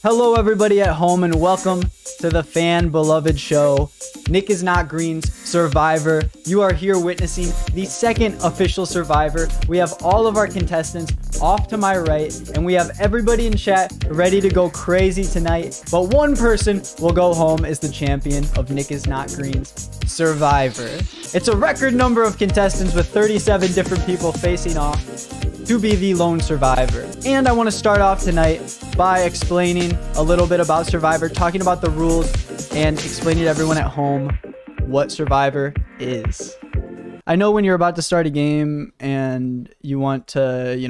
Hello everybody at home and welcome to the fan beloved show, Nick is Not Green's Survivor. You are here witnessing the second official Survivor. We have all of our contestants off to my right and we have everybody in chat ready to go crazy tonight. But one person will go home as the champion of Nick is Not Green's Survivor. It's a record number of contestants with 37 different people facing off to be the lone survivor. And I want to start off tonight by explaining a little bit about Survivor, talking about the rules and explaining to everyone at home what Survivor is. I know when you're about to start a game and you want to, you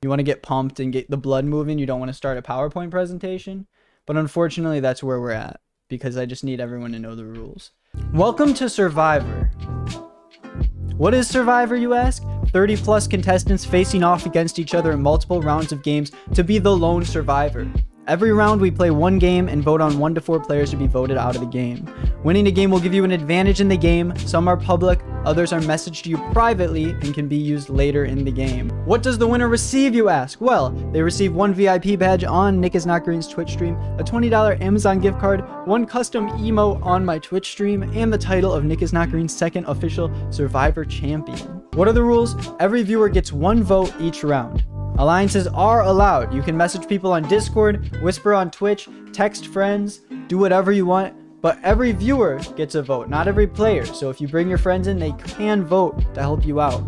want to get pumped and get the blood moving, you don't want to start a PowerPoint presentation, but unfortunately that's where we're at because I just need everyone to know the rules. Welcome to Survivor. What is Survivor, you ask? 30 plus contestants facing off against each other in multiple rounds of games to be the lone survivor. Every round we play one game and vote on 1 to 4 players to be voted out of the game. Winning a game will give you an advantage in the game. Some are public, others are messaged to you privately and can be used later in the game. What does the winner receive, you ask? Well, they receive 1 VIP badge on Nick is Not Green's Twitch stream, a $20 Amazon gift card, 1 custom emote on my Twitch stream, and the title of Nick is Not Green's second official Survivor champion. What are the rules? Every viewer gets 1 vote each round. Alliances are allowed. You can message people on Discord, whisper on Twitch, text friends, do whatever you want, but every viewer gets a vote, not every player. So if you bring your friends in, they can vote to help you out.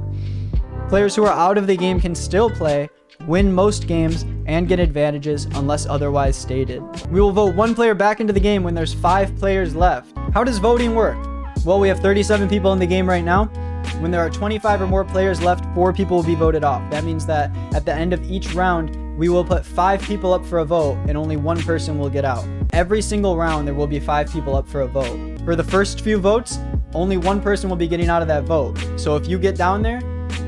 Players who are out of the game can still play, win most games, and get advantages unless otherwise stated. We will vote 1 player back into the game when there's 5 players left. How does voting work? Well, we have 37 people in the game right now. When there are 25 or more players left, 4 people will be voted off. That means that at the end of each round, we will put 5 people up for a vote and only 1 person will get out. Every single round, there will be 5 people up for a vote. For the first few votes, only 1 person will be getting out of that vote. So if you get down there,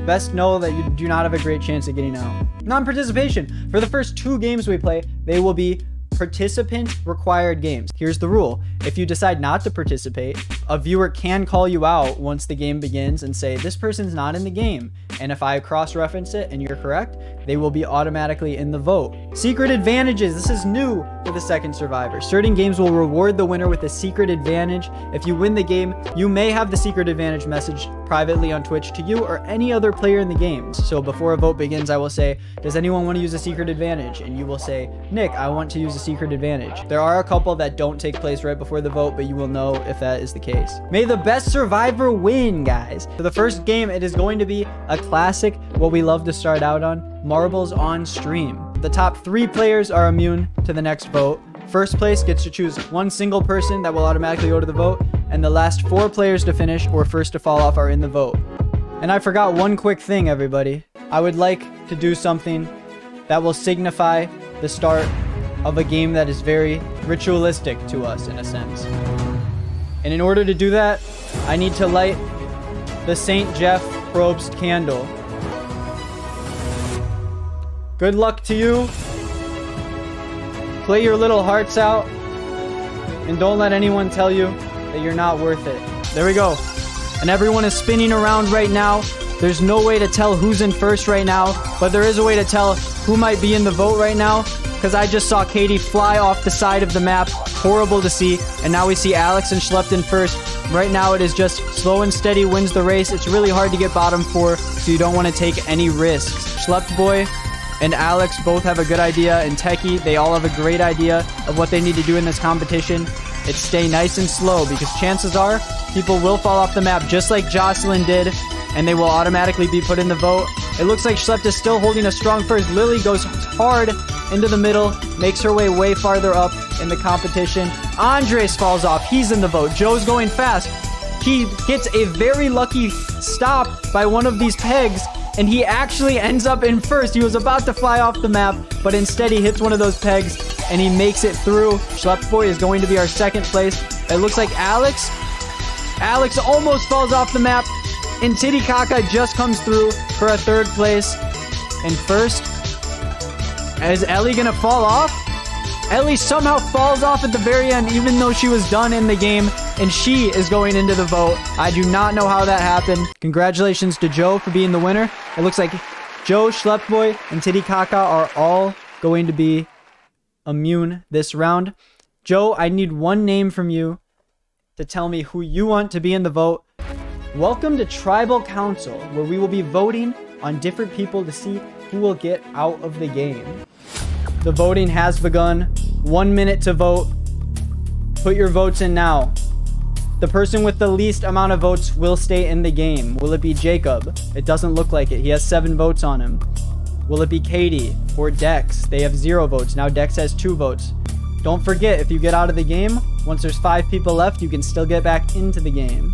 best know that you do not have a great chance of getting out. Non-participation. For the first 2 games we play, they will be participant required games. Here's the rule. If you decide not to participate, a viewer can call you out once the game begins and say, this person's not in the game. And if I cross-reference it and you're correct, they will be automatically in the vote. Secret advantages. This is new for the second Survivor. Certain games will reward the winner with a secret advantage. If you win the game, you may have the secret advantage message privately on Twitch to you or any other player in the game. So before a vote begins, I will say, does anyone want to use a secret advantage? And you will say, Nick, I want to use a secret advantage. There are a couple that don't take place right before the vote, but you will know if that is the case. May the best survivor win, guys. For the first game, it is going to be a classic, what we love to start out on, marbles on stream. The top 3 players are immune to the next vote. First place gets to choose 1 single person that will automatically go to the vote, and the last 4 players to finish or first to fall off are in the vote. And I forgot one quick thing, everybody. I would like to do something that will signify the start of a game that is very ritualistic to us in a sense. And in order to do that, I need to light the St. Jeff Probst candle. Good luck to you. Play your little hearts out. And don't let anyone tell you that you're not worth it. There we go. And everyone is spinning around right now. There's no way to tell who's in first right now, but there is a way to tell who might be in the vote right now, because I just saw Katie fly off the side of the map. Horrible to see. And now we see Alex and Schlept in first. Right now it is just slow and steady wins the race. It's really hard to get bottom 4, so you don't want to take any risks. Schlept Boy and Alex both have a good idea, and Techie, they all have a great idea of what they need to do in this competition. It's stay nice and slow, because chances are people will fall off the map just like Jocelyn did, and they will automatically be put in the vote. It looks like Schlept is still holding a strong first. Lily goes hard into the middle, makes her way farther up in the competition. Andres falls off. He's in the vote. Joe's going fast. He gets a very lucky stop by one of these pegs, and he actually ends up in first. He was about to fly off the map, but instead he hits one of those pegs, and he makes it through. Schlept Boy is going to be our second place. It looks like Alex almost falls off the map, and Titicaca just comes through for a 3rd place. And first, is Ellie gonna fall off? Ellie somehow falls off at the very end, even though she was done in the game, and she is going into the vote. I do not know how that happened. Congratulations to Joe for being the winner. It looks like Joe, Schlept Boy, and Titicaca are all going to be immune this round. Joe, I need one name from you to tell me who you want to be in the vote. Welcome to Tribal Council, where we will be voting on different people to see who will get out of the game. The voting has begun. 1 minute to vote. Put your votes in now. The person with the least amount of votes will stay in the game. Will it be Jacob? It doesn't look like it. He has 7 votes on him. Will it be Katie or Dex? They have 0 votes. Now Dex has 2 votes. Don't forget, if you get out of the game, once there's 5 people left, you can still get back into the game.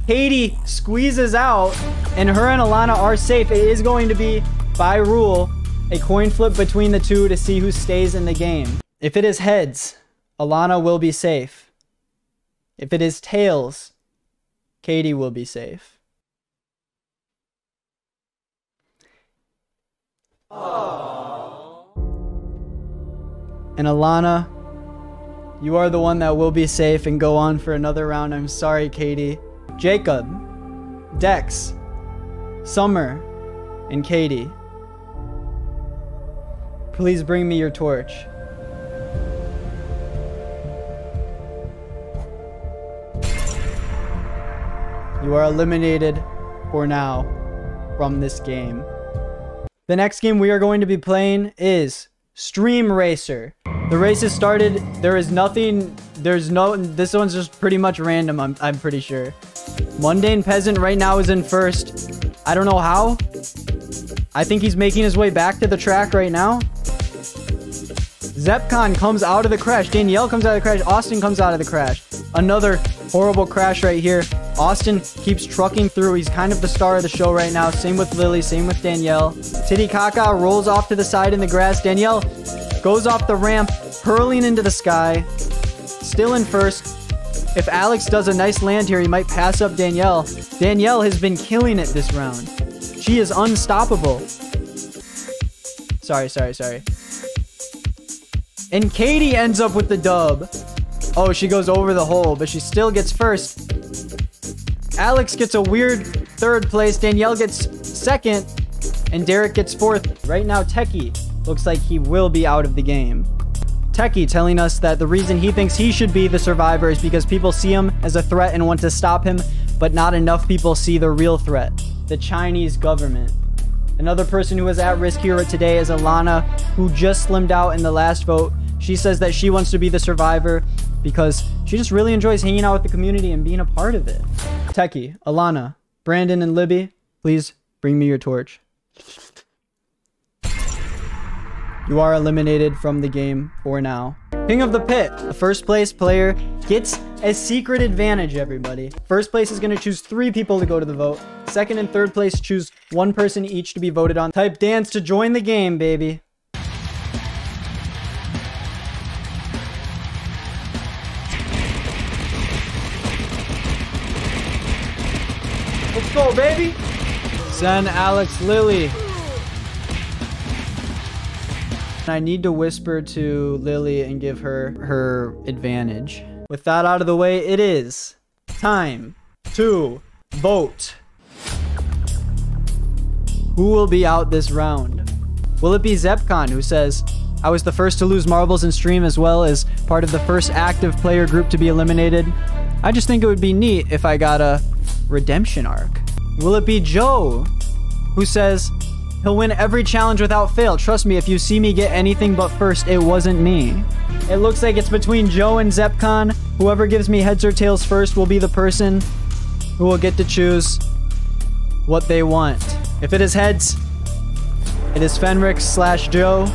Katie squeezes out, and her and Alana are safe. It is going to be, by rule, a coin flip between the two to see who stays in the game. If it is heads, Alana will be safe. If it is tails, Katie will be safe. Aww. And Alana, you are the one that will be safe and go on for another round. I'm sorry, Katie. Jacob, Dex, Summer, and Katie. Please bring me your torch. You are eliminated for now from this game. The next game we are going to be playing is Stream Racer. The race has started. There is nothing. This one's just pretty much random, I'm pretty sure. Mundane Peasant right now is in first. I don't know how. I think he's making his way back to the track right now. Zepcon comes out of the crash. Danielle comes out of the crash. Austin comes out of the crash. Another horrible crash right here. Austin keeps trucking through. He's kind of the star of the show right now. Same with Lily. Same with Danielle. Titicaca rolls off to the side in the grass. Danielle goes off the ramp, hurling into the sky. Still in first. If Alex does a nice land here, he might pass up Danielle. Danielle has been killing it this round. She is unstoppable. Sorry. And Katie ends up with the dub. Oh, she goes over the hole, but she still gets first. Alex gets a weird 3rd place. Danielle gets 2nd. And Derek gets 4th. Right now, Techie looks like he will be out of the game. Techie telling us that the reason he thinks he should be the survivor is because people see him as a threat and want to stop him, but not enough people see the real threat, the Chinese government. Another person who is at risk here today is Alana, who just slimmed out in the last vote. She says that she wants to be the survivor because she just really enjoys hanging out with the community and being a part of it. Techie, Alana, Brandon, and Libby, please bring me your torch. You are eliminated from the game for now. King of the Pit, the 1st place player gets a secret advantage, everybody. 1st place is going to choose 3 people to go to the vote. 2nd and 3rd place choose 1 person each to be voted on. Type dance to join the game, baby. Let's go, baby. Send Alex Lily. I need to whisper to Lily and give her her advantage. With that out of the way, it is time to vote. Who will be out this round? Will it be Zepcon, who says, I was the first to lose marbles in stream as well as part of the first active player group to be eliminated. I just think it would be neat if I got a redemption arc. Will it be Joe, who says, he'll win every challenge without fail. Trust me, if you see me get anything but first, it wasn't me. It looks like it's between Joe and Zepcon. Whoever gives me heads or tails first will be the person who will get to choose what they want. If it is heads, it is Fenrix/Joe.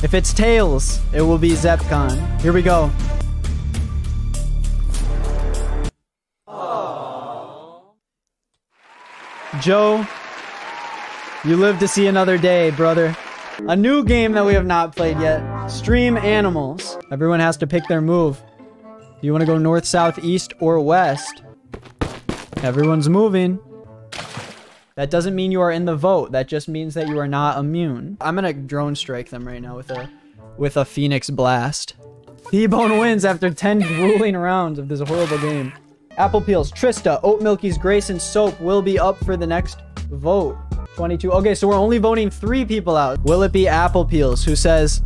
If it's tails, it will be Zepcon. Here we go. Joe, you live to see another day, brother. A new game that we have not played yet. Stream Animals. Everyone has to pick their move. Do you want to go north, south, east, or west? Everyone's moving. That doesn't mean you are in the vote. That just means that you are not immune. I'm gonna drone strike them right now with a Phoenix Blast. T-Bone wins after 10 grueling rounds of this horrible game. Apple Peels, Trista, Oat Milky's, Grace, and Soap will be up for the next vote. 22. Okay, so we're only voting 3 people out. Will it be Apple Peels, who says,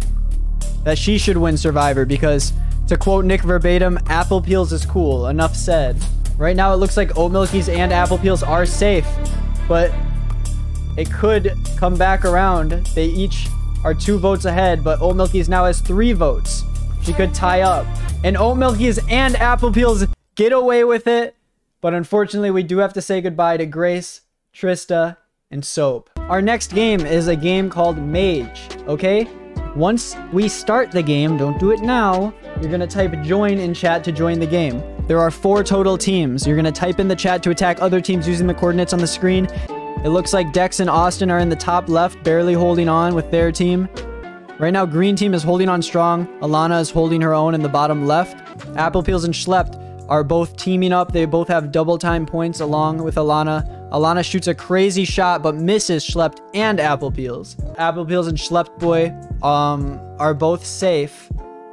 that she should win Survivor because, to quote Nick verbatim, apple peels is cool. Enough said. Right now, it looks like Oat Milkies and apple peels are safe, but it could come back around. They each are 2 votes ahead, but Oat Milkies now has 3 votes. She could tie up. And Oat Milkies and apple peels get away with it, but unfortunately, we do have to say goodbye to Grace, Trista, and Soap. Our next game is a game called Mage, okay? Once we start the game, don't do it now, you're gonna type join in chat to join the game. There are 4 total teams. You're gonna type in the chat to attack other teams using the coordinates on the screen. It looks like Dex and Austin are in the top left, barely holding on with their team. Right now, green team is holding on strong. Alana is holding her own in the bottom left. Apple Peels and Schlept are both teaming up. They both have double time points along with Alana. Alana shoots a crazy shot, but misses Schlept and Apple Peels. Apple Peels and Schlept Boy are both safe.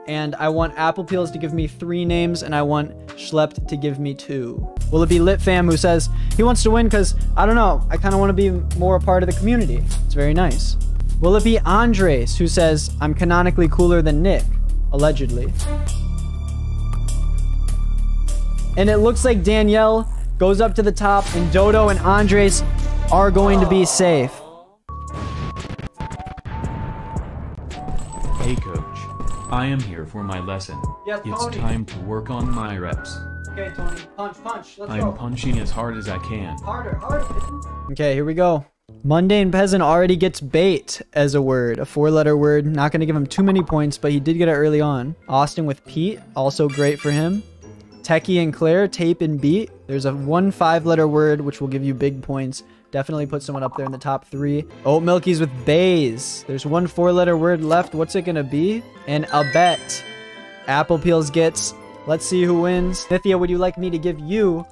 And I want Apple Peels to give me 3 names, and I want Schlept to give me 2. Will it be Lit Fam, who says he wants to win because, I don't know, I kind of want to be more a part of the community. It's very nice. Will it be Andres, who says I'm canonically cooler than Nick, allegedly? And it looks like Danielle goes up to the top, and Dodo and Andres are going to be safe. Hey coach, I am here for my lesson. Yeah, it's Tony. time to work on my reps. Okay, Tony. Punch, punch. Let's go. I'm punching as hard as I can. Harder, harder. Okay, here we go. Mundane Peasant already gets bait as a word, a 4-letter word. Not going to give him too many points, but he did get it early on. Austin with Pete, also great for him. Techie and Claire, tape and beat. There's a 1 5-letter word, which will give you big points. Definitely put someone up there in the top 3. Oat Milkies with bays. There's 1 4-letter word left. What's it going to be? And a bet. Apple Peels gets. Let's see who wins. Nithya, would you like me to give you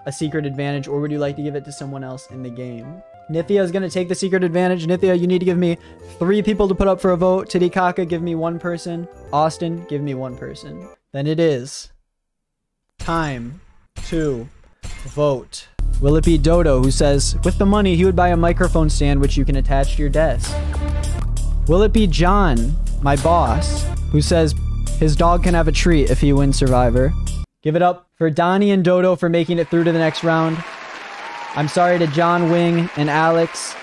a secret advantage, or would you like to give it to someone else in the game? Nithya is going to take the secret advantage. Nithya, you need to give me 3 people to put up for a vote. Titicaca, give me 1 person. Austin, give me 1 person. Then it is time to vote. Will it be Dodo, who says, with the money, he would buy a microphone stand which you can attach to your desk? Will it be John, my boss, who says his dog can have a treat if he wins Survivor? Give it up for Donnie and Dodo for making it through to the next round. I'm sorry to John, Wing, and Alex.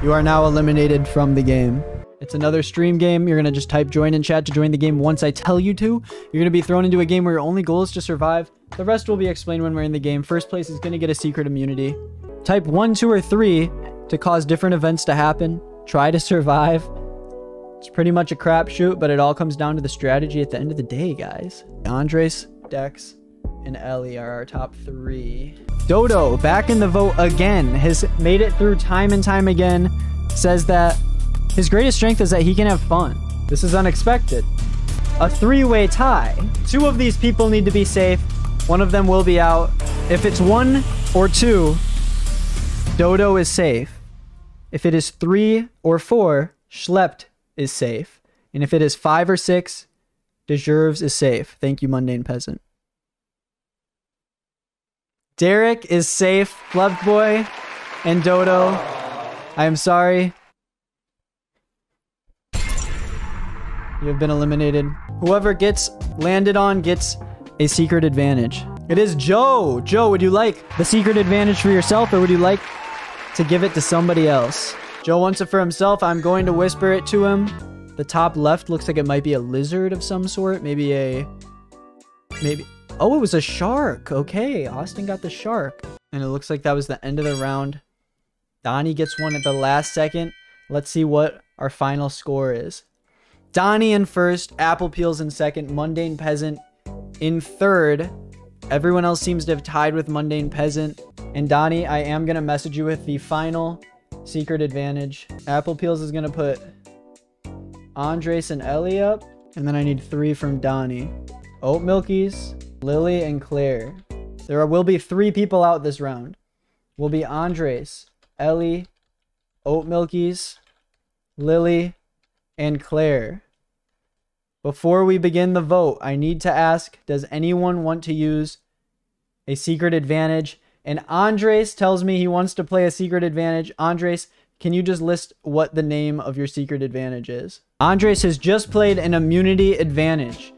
You are now eliminated from the game. It's another stream game. You're going to just type join in chat to join the game once I tell you to. You're going to be thrown into a game where your only goal is to survive. The rest will be explained when we're in the game. First place is going to get a secret immunity. Type 1, 2, or 3 to cause different events to happen. Try to survive. It's pretty much a crapshoot, but it all comes down to the strategy at the end of the day, guys. Andres, Dex, and Ellie are our top 3. Dodo, back in the vote again, has made it through time and time again. Says that his greatest strength is that he can have fun. This is unexpected. A 3-way tie. 2 of these people need to be safe. 1 of them will be out. If it's 1 or 2, Dodo is safe. If it is 3 or 4, Schlept is safe. And if it is 5 or 6, Deserves is safe. Thank you, Mundane Peasant. Derek is safe. Loved Boy and Dodo, I am sorry. You have been eliminated. Whoever gets landed on gets a secret advantage. It is Joe. Joe, would you like the secret advantage for yourself, or would you like to give it to somebody else? Joe wants it for himself. I'm going to whisper it to him. The top left looks like it might be a lizard of some sort. Maybe. Oh, it was a shark. Okay, Austin got the shark. And it looks like that was the end of the round. Donnie gets one at the last second. Let's see what our final score is. Donnie in first, Apple Peels in second, Mundane Peasant in third. Everyone else seems to have tied with Mundane Peasant. And Donnie, I am going to message you with the final secret advantage. Apple Peels is going to put Andres and Ellie up. And then I need 3 from Donnie. Oat Milkies, Lily, and Claire. There will be 3 people out this round. Will be Andres, Ellie, Oat Milkies, Lily, and Claire. Before we begin the vote, I need to ask, does anyone want to use a secret advantage? And Andres tells me he wants to play a secret advantage. Andres, can you just list what the name of your secret advantage is? Andres has just played an immunity advantage.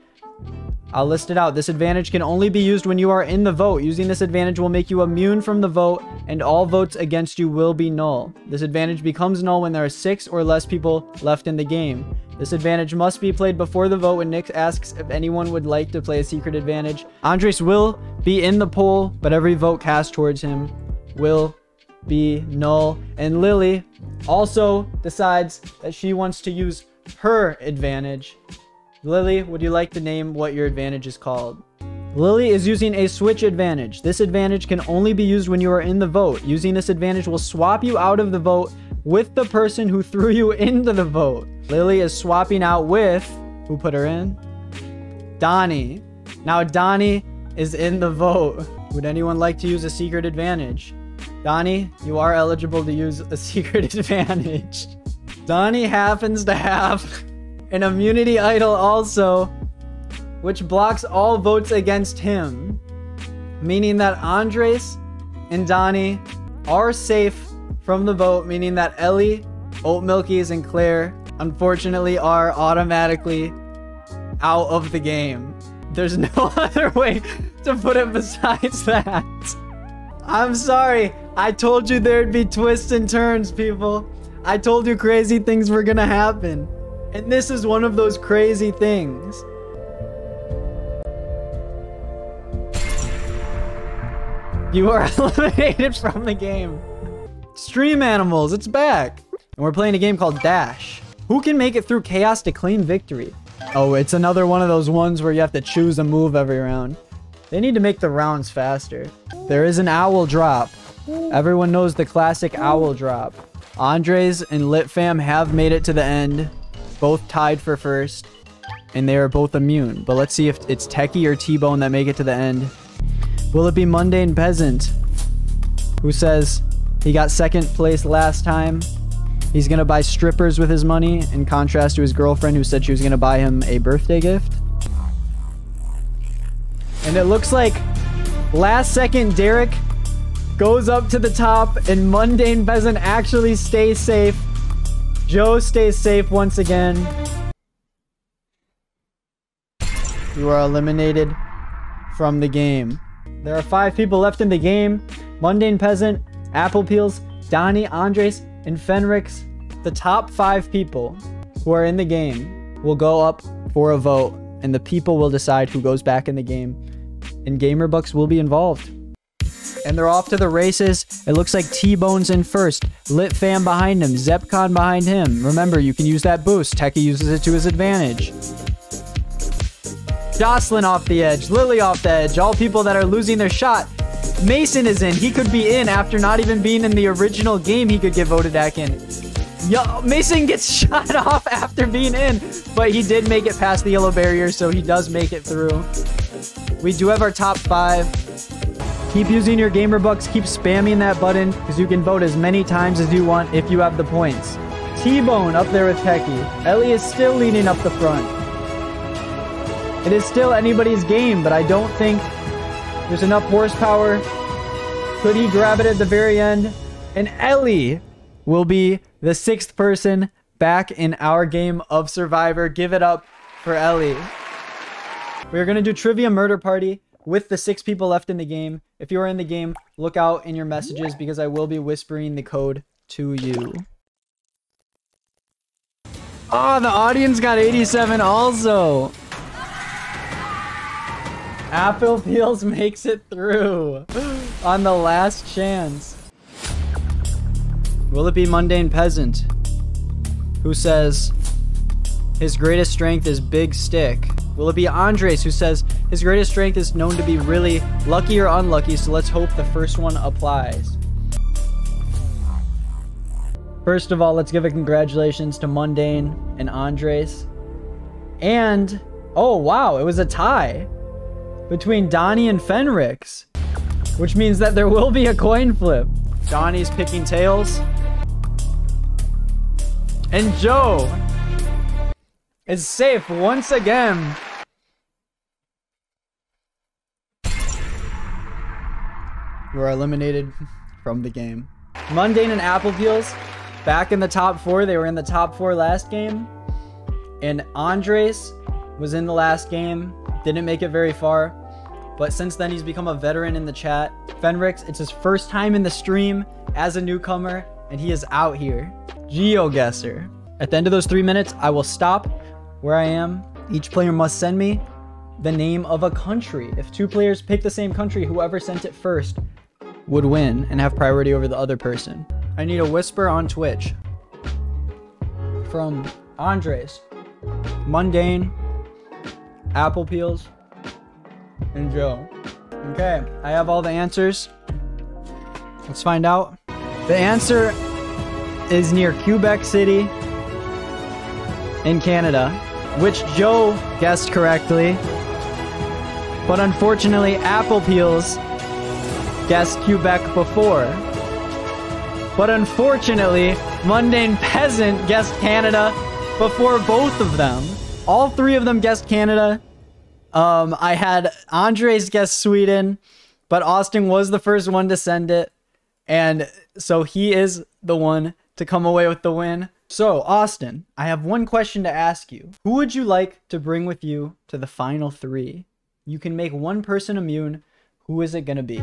I'll list it out. This advantage can only be used when you are in the vote. Using this advantage will make you immune from the vote, and all votes against you will be null. This advantage becomes null when there are 6 or less people left in the game. This advantage must be played before the vote when Nick asks if anyone would like to play a secret advantage. Andres will be in the poll, but every vote cast towards him will be null. And Lily also decides that she wants to use her advantage. Lily, would you like to name what your advantage is called? Lily is using a switch advantage. This advantage can only be used when you are in the vote. Using this advantage will swap you out of the vote with the person who threw you into the vote. Lily is swapping out with, who put her in? Donnie. Now Donnie is in the vote. Would anyone like to use a secret advantage? Donnie, you are eligible to use a secret advantage. Donnie happens to have an immunity idol also, which blocks all votes against him, meaning that Andres and Donnie are safe from the vote, meaning that Ellie, Oat Milkies, and Claire unfortunately are automatically out of the game. There's no other way to put it besides that. I'm sorry. I told you there'd be twists and turns, people. I told you crazy things were gonna happen. And this is one of those crazy things. You are eliminated from the game. Stream Animals, it's back. And we're playing a game called Dash. Who can make it through chaos to claim victory? Oh, it's another one of those ones where you have to choose a move every round. They need to make the rounds faster. There is an owl drop. Everyone knows the classic owl drop. Andres and Lit Fam have made it to the end. Both tied for first. And they are both immune. But let's see if it's Techie or T-Bone that make it to the end. Will it be Mundane Peasant, who says he got second place last time? He's gonna buy strippers with his money, in contrast to his girlfriend who said she was gonna buy him a birthday gift. And it looks like last second Derek goes up to the top and Mundane Peasant actually stays safe. Joe stays safe once again. You are eliminated from the game. There are 5 people left in the game. Mundane Peasant, Apple Peels, Donnie, Andres, and Fenrix. The top 5 people who are in the game will go up for a vote, and the people will decide who goes back in the game. And Gamerbucks will be involved. And they're off to the races. It looks like T-Bone's in first. Lit Fam behind him. Zepcon behind him. Remember, you can use that boost. Techie uses it to his advantage. Jocelyn off the edge. Lily off the edge. All people that are losing their shot. Mason is in. He could be in after not even being in the original game. He could get voted back in. Yo, Mason gets shot off after being in, but he did make it past the yellow barrier, so he does make it through. We do have our top 5. Keep using your Gamerbucks. Keep spamming that button because you can vote as many times as you want if you have the points. T-Bone up there with Techie. Ellie is still leading up the front. It is still anybody's game, but I don't think there's enough horsepower. Could he grab it at the very end? And Ellie will be the 6th person back in our game of Survivor. Give it up for Ellie. We're going to do Trivia Murder Party with the 6 people left in the game. If you are in the game, look out in your messages because I will be whispering the code to you. Oh, the audience got 87 also. Apple Peels makes it through on the last chance. Will it be Mundane Peasant, who says his greatest strength is big stick? Will it be Andres, who says his greatest strength is known to be really lucky or unlucky, so let's hope the first one applies. First of all, let's give a congratulations to Mundane and Andres. And, oh wow, it was a tie between Donnie and Fenrix, which means that there will be a coin flip. Donnie's picking tails. And Joe is safe once again. You are eliminated from the game. Mundane and Apple Peels back in the top 4. They were in the top 4 last game. And Andres was in the last game. Didn't make it very far. But since then, he's become a veteran in the chat. Fenrix, it's his first time in the stream as a newcomer, and he is out here. GeoGuessr. At the end of those 3 minutes, I will stop where I am. Each player must send me the name of a country. If 2 players pick the same country, whoever sent it first would win and have priority over the other person. I need a whisper on Twitch from Andres, Mundane, Apple Peels, and Joe. Okay, I have all the answers. Let's find out. The answer is near Quebec City in Canada, which Joe guessed correctly. But unfortunately, Apple Peels guessed Quebec before. But unfortunately, Mundane Peasant guessed Canada before both of them. All 3 of them guessed Canada. I had Andres guess Sweden, but Austin was the first one to send it. And so he is the one to come away with the win. So, Austin, I have one question to ask you. Who would you like to bring with you to the final 3? You can make one person immune. Who is it going to be?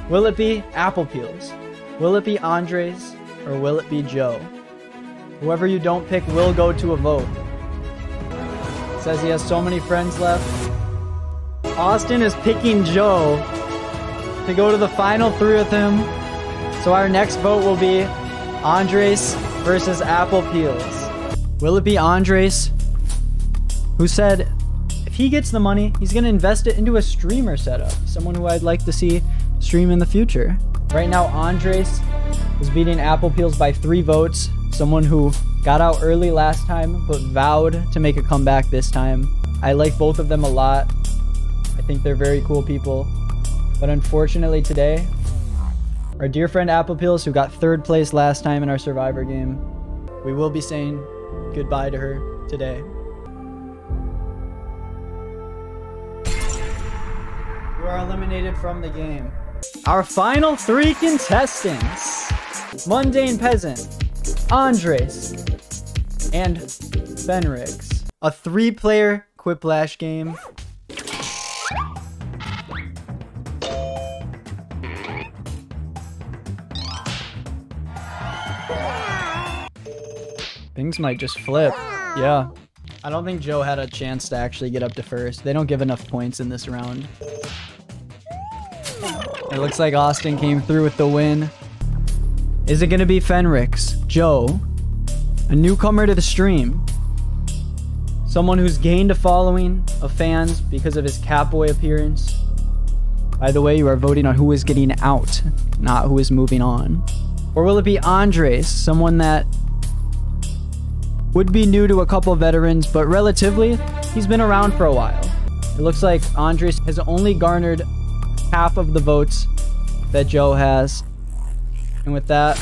Will it be Apple Peels? Will it be Andres? Or will it be Joe? Whoever you don't pick will go to a vote. Says he has so many friends left. Austin is picking Joe to go to the final 3 with him. So our next vote will be Andres versus Apple Peels. Will it be Andres, who said if he gets the money, he's going to invest it into a streamer setup. Someone who I'd like to see stream in the future. Right now, Andres is beating Apple Peels by 3 votes. Someone who got out early last time, but vowed to make a comeback this time. I like both of them a lot. I think they're very cool people. But unfortunately today, our dear friend Apple Peels, who got 3rd place last time in our Survivor game, we will be saying goodbye to her today. You are eliminated from the game. Our final 3 contestants: Mundane Peasant, Andres, and Fenrix. A 3-player Quiplash game. Things might just flip. Yeah. I don't think Joe had a chance to actually get up to first. They don't give enough points in this round. It looks like Austin came through with the win. Is it going to be Fenrix, Joe, a newcomer to the stream, someone who's gained a following of fans because of his Catboy appearance? By the way, you are voting on who is getting out, not who is moving on. Or will it be Andres, someone that would be new to a couple veterans, but relatively, he's been around for a while. It looks like Andres has only garnered half of the votes that Joe has. And with that,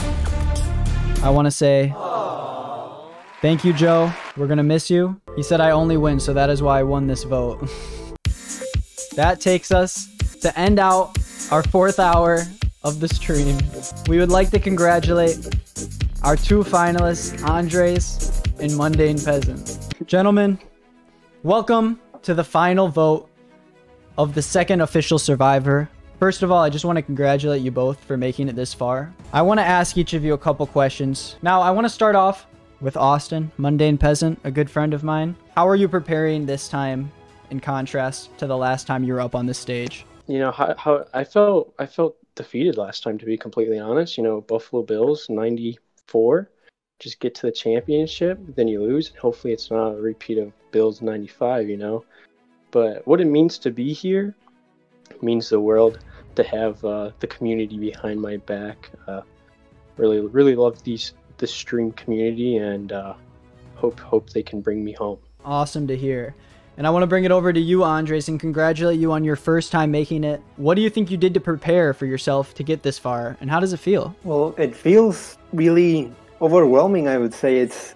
I want to say thank you, Joe. We're going to miss you. He said I only win, so that is why I won this vote. That takes us to end out our 4th hour of the stream. We would like to congratulate our 2 finalists, Andres and Mundane Peasant. Gentlemen, welcome to the final vote of the 2nd official Survivor. First of all, I just want to congratulate you both for making it this far. I want to ask each of you a couple questions. Now, I want to start off with Austin, Mundane Peasant, a good friend of mine. How are you preparing this time in contrast to the last time you were up on this stage? You know, how I felt defeated last time, to be completely honest. You know, Buffalo Bills 94, just get to the championship, then you lose. Hopefully it's not a repeat of Bills 95, you know. But what it means to be here means the world, to have the community behind my back. Really love this stream community, and hope they can bring me home. Awesome to hear. And I want to bring it over to you, Andres, and congratulate you on your first time making it. What do you think you did to prepare for yourself to get this far, and how does it feel? Well, it feels really overwhelming, I would say. It's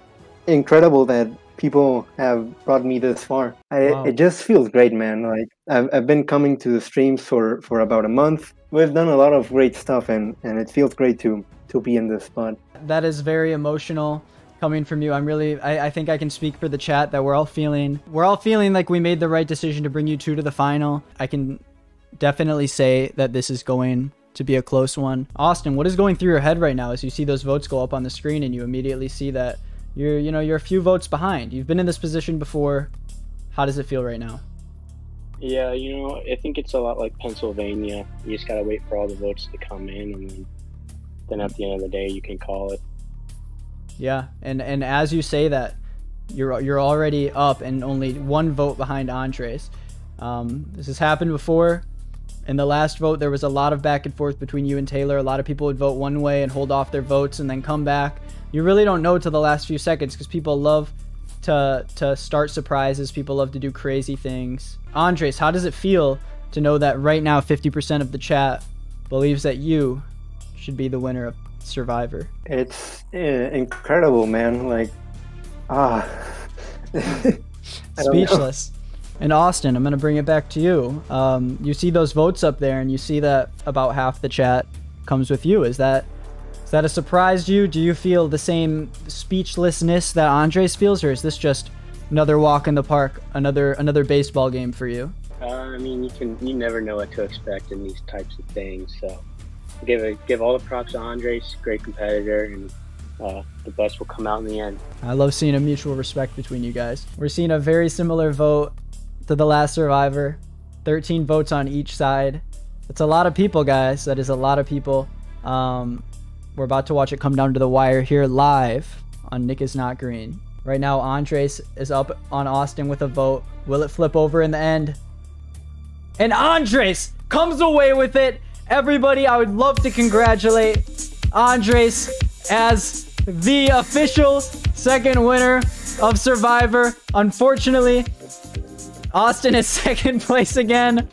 incredible that people have brought me this far. Wow. It just feels great, man. Like I've been coming to the streams for about a month. We've done a lot of great stuff, and it feels great to be in this spot. That is very emotional coming from you. I think I can speak for the chat that we're all feeling like we made the right decision to bring you two to the final. I can definitely say that this is going to be a close one. Austin, what is going through your head right now as you see those votes go up on the screen and you immediately see that you're a few votes behind? You've been in this position before. How does it feel right now? Yeah, I think it's a lot like Pennsylvania. You just gotta wait for all the votes to come in, and then at the end of the day, you can call it. Yeah, and as you say that, you're already up and only one vote behind Andres. This has happened before. In the last vote, there was a lot of back and forth between you and Taylor. A lot of people would vote one way and hold off their votes and then come back. You really don't know till the last few seconds because people love to start surprises. People love to do crazy things. Andres, how does it feel to know that right now 50% of the chat believes that you should be the winner of Survivor? It's incredible, man. Like, Speechless. And Austin, I'm going to bring it back to you. You see those votes up there and you see that about half the chat comes with you. Is that a surprise to you? Do you feel the same speechlessness that Andres feels, or is this just another walk in the park, another baseball game for you? I mean, you never know what to expect in these types of things. So give all the props to Andres, great competitor, and the best will come out in the end. I love seeing a mutual respect between you guys. We're seeing a very similar vote to the last Survivor. 13 votes on each side. That's a lot of people, guys. That is a lot of people. We're about to watch it come down to the wire here live on Nick is Not Green. Right now, Andres is up on Austin with a vote. Will it flip over in the end? And Andres comes away with it. Everybody, I would love to congratulate Andres as the official second winner of Survivor. Unfortunately, Austin is second place again,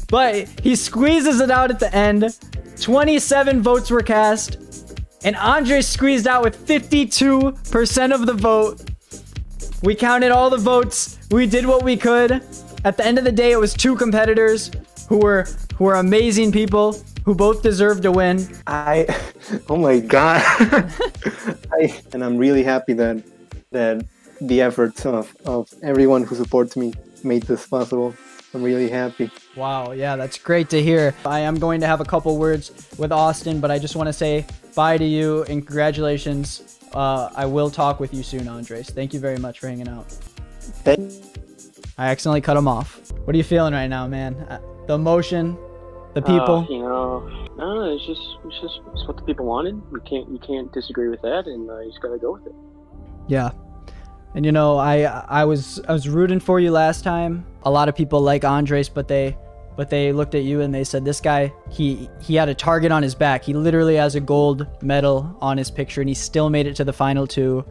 but he squeezes it out at the end. 27 votes were cast, and Andres squeezed out with 52% of the vote. We counted all the votes. We did what we could. At the end of the day, it was two competitors who were amazing people who both deserved to win. Oh my God. And I'm really happy that the efforts of everyone who supports me made this possible. I'm really happy. Wow, yeah, that's great to hear. I am going to have a couple words with Austin, but I just want to say bye to you and congratulations. I will talk with you soon, Andres. Thank you very much for hanging out. I accidentally cut him off. What are you feeling right now, man? The emotion, the people? No, it's what the people wanted. You can't disagree with that, and you just gotta go with it. Yeah. And I was rooting for you last time. A lot of people like Andres, but they looked at you and they said, this guy, he had a target on his back. He literally has a gold medal on his picture and he still made it to the final two.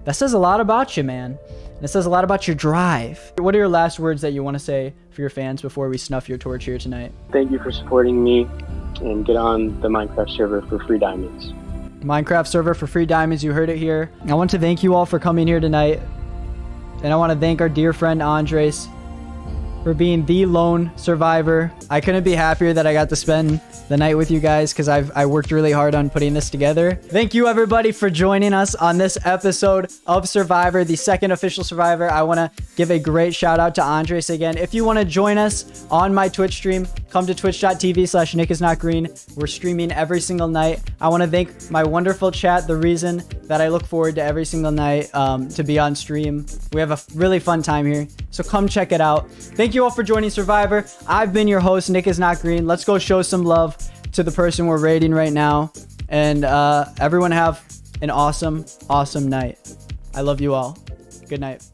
That says a lot about you, man. And it says a lot about your drive. What are your last words that you want to say for your fans before we snuff your torch here tonight? Thank you for supporting me, and get on the Minecraft server for free diamonds. Minecraft server for free diamonds, you heard it here. I want to thank you all for coming here tonight. And I want to thank our dear friend Andres for being the lone survivor. I couldn't be happier that I got to spend the night with you guys because I worked really hard on putting this together. Thank you everybody for joining us on this episode of Survivor, the second official Survivor. I want to give a great shout out to Andres again. If you want to join us on my Twitch stream, come to twitch.tv/nickisnotgreen. We're streaming every single night. I want to thank my wonderful chat, the reason that I look forward to every single night to be on stream. We have a really fun time here, so come check it out. Thank you all for joining Survivor. I've been your host, Nick is Not Green. Let's go show some love to the person we're rating right now. And everyone have an awesome, awesome night. I love you all. Good night.